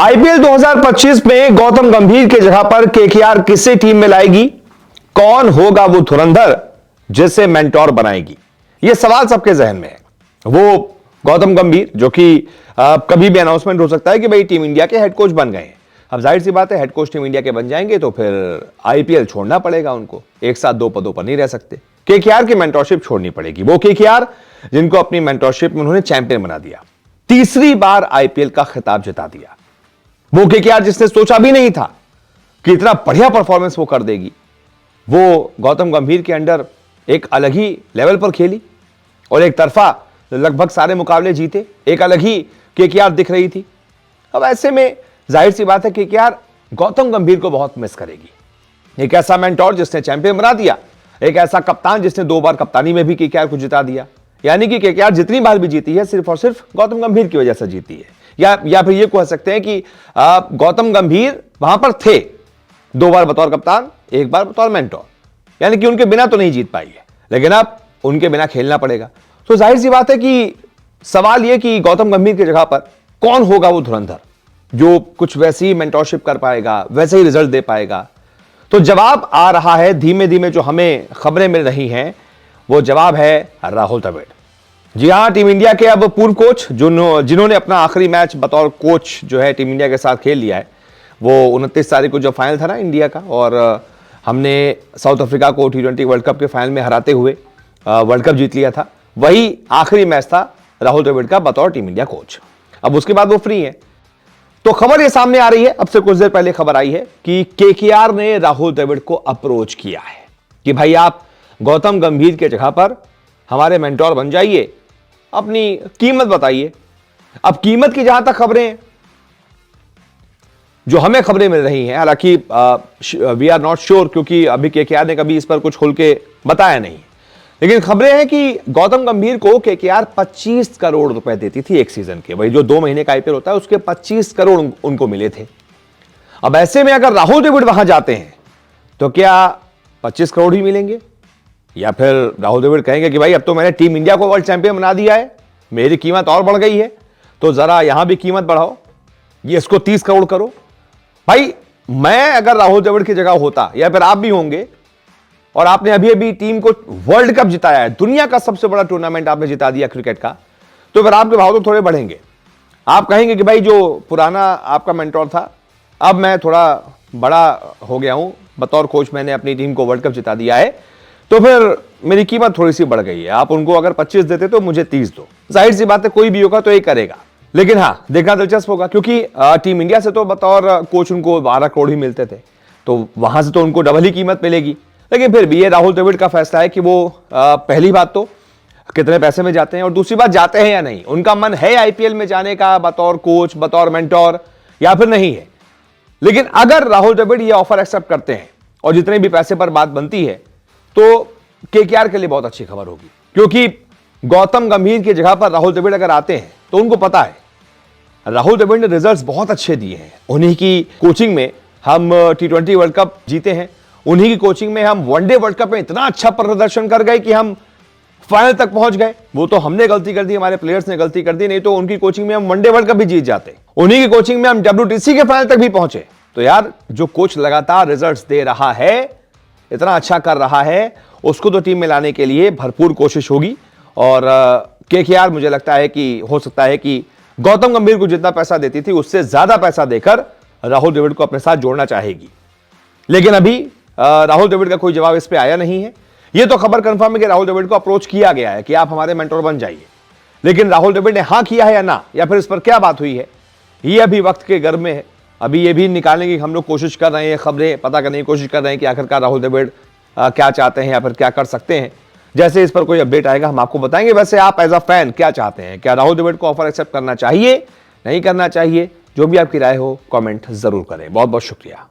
IPL 2025 में गौतम गंभीर की जगह पर केकेआर किसे टीम में लाएगी? कौन होगा वो धुरंधर जिसे मेंटोर बनाएगी? ये सवाल सबके जहन में है। वो गौतम गंभीर जो कि कभी भी अनाउंसमेंट हो सकता है कि भाई टीम इंडिया के हेड कोच बन गए हैं। अब जाहिर सी बात है, हेड कोच टीम इंडिया के बन जाएंगे तो फिर आईपीएल छोड़ना पड़ेगा उनको, एक साथ दो पदों पर नहीं रह सकते। केकेआर की मेंटरशिप छोड़नी पड़ेगी। वो केकेआर जिनको अपनी मेंटरशिप में उन्होंने चैंपियन बना दिया, तीसरी बार आईपीएल का खिताब जिता दिया। वो केकेआर जिसने सोचा भी नहीं था कि इतना बढ़िया परफॉर्मेंस वो कर देगी, वो गौतम गंभीर के अंडर एक अलग ही लेवल पर खेली और एक तरफा लगभग सारे मुकाबले जीते। एक अलग ही केकेआर दिख रही थी। अब ऐसे में जाहिर सी बात है केकेआर गौतम गंभीर को बहुत मिस करेगी। एक ऐसा मेंटोर जिसने चैंपियन बना दिया, एक ऐसा कप्तान जिसने 2 बार कप्तानी में भी केकेआर को जिता दिया। यानी कि केकेआर जितनी बार भी जीती है सिर्फ और सिर्फ गौतम गंभीर की वजह से जीती है। या फिर ये कह सकते हैं कि गौतम गंभीर वहां पर थे 2 बार बतौर कप्तान, 1 बार बतौर मेंटोर, यानी कि उनके बिना तो नहीं जीत पाई है, लेकिन अब उनके बिना खेलना पड़ेगा। तो जाहिर सी बात है कि सवाल यह कि गौतम गंभीर की जगह पर कौन होगा वो धुरंधर जो कुछ वैसी ही मेंटोरशिप कर पाएगा, वैसे ही रिजल्ट दे पाएगा। तो जवाब आ रहा है धीमे धीमे, जो हमें खबरें मिल रही हैं वो जवाब है राहुल द्रविड़। जी हां, टीम इंडिया के अब पूर्व कोच जिन्होंने अपना आखिरी मैच बतौर कोच जो है टीम इंडिया के साथ खेल लिया है, वो 29 तारीख को जो फाइनल था ना इंडिया का, और हमने साउथ अफ्रीका को T20 वर्ल्ड कप के फाइनल में हराते हुए वर्ल्ड कप जीत लिया था, वही आखिरी मैच था राहुल द्रविड़ का बतौर टीम इंडिया कोच। अब उसके बाद वो फ्री है। तो खबर ये सामने आ रही है, अब से कुछ देर पहले खबर आई है कि केकेआर ने राहुल द्रविड़ को अप्रोच किया है कि भाई आप गौतम गंभीर के जगह पर हमारे मेंटोर बन जाइए, अपनी कीमत बताइए। अब कीमत की जहां तक खबरें, जो हमें खबरें मिल रही हैं, हालांकि वी आर नॉट श्योर क्योंकि अभी केकेआर ने कभी इस पर कुछ खुल के बताया नहीं, लेकिन खबरें हैं कि गौतम गंभीर को केकेआर 25 करोड़ रुपए देती थी एक सीजन के। वही जो 2 महीने का आईपीएल होता है उसके 25 करोड़ उनको मिले थे। अब ऐसे में अगर राहुल द्रविड़ वहां जाते हैं तो क्या 25 करोड़ ही मिलेंगे, या फिर राहुल द्रविड़ कहेंगे कि भाई अब तो मैंने टीम इंडिया को वर्ल्ड चैंपियन बना दिया है, मेरी कीमत और बढ़ गई है, तो जरा यहां भी कीमत बढ़ाओ, ये इसको 30 करोड़ करो। भाई मैं अगर राहुल द्रविड़ की जगह होता, या फिर आप भी होंगे, और आपने अभी अभी टीम को वर्ल्ड कप जिताया है, दुनिया का सबसे बड़ा टूर्नामेंट आपने जिता दिया क्रिकेट का, तो फिर आपके भाव तो थोड़े बढ़ेंगे। आप कहेंगे कि भाई जो पुराना आपका मेंटोर था, अब मैं थोड़ा बड़ा हो गया हूं, बतौर कोच मैंने अपनी टीम को वर्ल्ड कप जिता दिया है, तो फिर मेरी कीमत थोड़ी सी बढ़ गई है। आप उनको अगर 25 देते तो मुझे 30 दो। जाहिर सी बात है कोई भी होगा तो ये करेगा, लेकिन हां देखना दिलचस्प होगा क्योंकि टीम इंडिया से तो बतौर कोच उनको 12 करोड़ ही मिलते थे, तो वहां से तो उनको डबल ही कीमत मिलेगी। लेकिन फिर भी ये राहुल द्रविड़ का फैसला है कि वो पहली बात तो कितने पैसे में जाते हैं, और दूसरी बात जाते हैं या नहीं, उनका मन है आईपीएल में जाने का बतौर कोच, बतौर मेंटोर, या फिर नहीं है। लेकिन अगर राहुल द्रविड़ ये ऑफर एक्सेप्ट करते हैं और जितने भी पैसे पर बात बनती है, तो केकेआर के लिए बहुत अच्छी खबर होगी, क्योंकि गौतम गंभीर की जगह पर राहुल द्रविड़ अगर आते हैं तो उनको पता है राहुल द्रविड़ ने रिजल्ट्स बहुत अच्छे दिए हैं। उन्हीं की कोचिंग में हम T20 वर्ल्ड कप जीते हैं, उन्हीं की कोचिंग में हम वनडे वर्ल्ड कप में इतना अच्छा प्रदर्शन कर गए कि हम फाइनल तक पहुंच गए। वो तो हमने गलती कर दी, हमारे प्लेयर्स ने गलती कर दी, नहीं तो उनकी कोचिंग में हम वनडे वर्ल्ड कप भी जीत जाते। उन्हीं की कोचिंग में हम WTC के फाइनल तक भी पहुंचे। तो यार जो कोच लगातार रिजल्ट्स दे रहा है, इतना अच्छा कर रहा है, उसको तो टीम में लाने के लिए भरपूर कोशिश होगी। और केकेआर मुझे लगता है कि हो सकता है कि गौतम गंभीर को जितना पैसा देती थी उससे ज्यादा पैसा देकर राहुल द्रविड़ को अपने साथ जोड़ना चाहेगी। लेकिन अभी राहुल द्रविड़ का कोई जवाब इस पे आया नहीं है। यह तो खबर कंफर्म है कि राहुल द्रविड़ को अप्रोच किया गया है कि आप हमारे मेंटोर बन जाइए, लेकिन राहुल द्रविड़ ने हां किया है या ना, या फिर इस पर क्या बात हुई है, ये अभी वक्त के गर्भ में है। अभी ये भी निकालने की हम लोग कोशिश कर रहे हैं, खबरें पता करने की कोशिश कर रहे हैं कि आखिरकार राहुल द्रविड़ क्या चाहते हैं या फिर क्या कर सकते हैं। जैसे इस पर कोई अपडेट आएगा हम आपको बताएंगे। वैसे आप एज अ फैन क्या चाहते हैं, क्या राहुल द्रविड़ को ऑफर एक्सेप्ट करना चाहिए, नहीं करना चाहिए? जो भी आपकी राय हो कमेंट जरूर करें। बहुत बहुत शुक्रिया।